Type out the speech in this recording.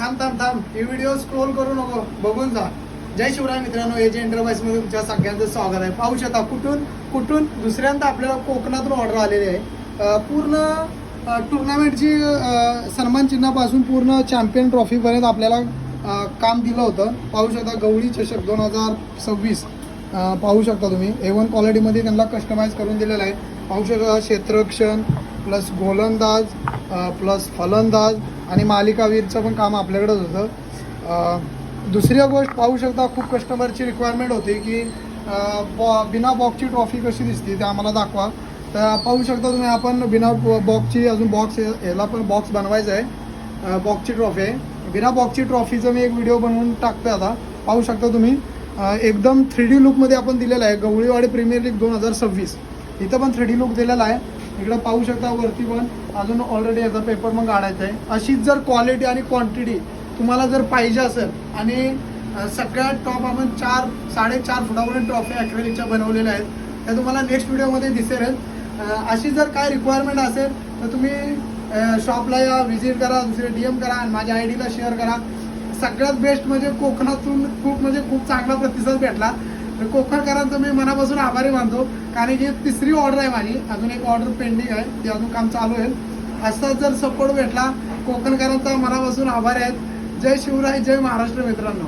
थांब थांब थांब हे व्हिडिओ स्क्रोल करू नको, बघून जा. जय शिवराय मित्रांनो, एजे एंटरप्राइज मध्ये तुमच्या सगळ्यांचं स्वागत आहे. पाहू शकता कुठून दुसऱ्यांदा आपल्याला कोकणातून ऑर्डर आलेली आहे. पूर्ण टुर्नामेंटची सन्मान चिन्हापासून पूर्ण चॅम्पियन ट्रॉफीपर्यंत आपल्याला काम दिलं होतं. पाहू शकता गवळी चषक 2026 पाहू शकता तुम्ही. A1 क्वालिटीमध्ये त्यांना कस्टमाइज करून दिलेलं आहे. पाहू शकता क्षेत्ररक्षण प्लस गोलंदाज प्लस फलंदाज आणि मालिकावीरचं पण काम आपल्याकडेच होतं. दुसरी गोष्ट पाहू शकता, खूप कस्टमरची रिक्वायरमेंट होती की बिना बॉक्सची ट्रॉफी कशी दिसते ते आम्हाला दाखवा. तर पाहू शकता तुम्ही, आपण बिना बॉक्सची अजून बॉक्स याला पण बॉक्स बनवायचा आहे. बॉक्सची ट्रॉफी आहे. बिना बॉक्सची ट्रॉफीचं मी एक व्हिडिओ बनवून टाकतो आता. पाहू शकता तुम्ही, एकदम 3D लुकमध्ये आपण दिलेला आहे. गवळीवाडी प्रीमियर लीग 2026 इथं पण 3D लुक दिलेला आहे. इकडं पाहू शकता वरती पण अजून ऑलरेडी याचा पेपर मग काढायचा आहे. अशीच जर क्वालिटी आणि क्वांटिटी तुम्हाला जर पाहिजे असेल आणि सगळ्यात टॉप आपण 4-4.5 फुटापर्यंत ट्रॉफी ॲक्रेलिकच्या बनवलेल्या आहेत, त्या तुम्हाला नेक्स्ट व्हिडिओमध्ये दिसेल. अशी जर काय रिक्वायरमेंट असेल तर तुम्ही शॉपला या, व्हिजिट करा, दुसरे DM करा आणि माझ्या ID ला शेअर करा. सगळ्यात बेस्ट म्हणजे कोकणातून खूप चांगला प्रतिसाद भेटला. तर कोकणकरांचं मी मनापासून आभारी मानतो, कारण की 3री ऑर्डर आहे माझी. अजून एक ऑर्डर पेंडिंग आहे, ते अजून काम चालू आहे. असाच जर सपोर्ट भेटला कोकणकरांचा मनापासून आभार आहेत. जय शिवराय, जय महाराष्ट्र मित्रांनो.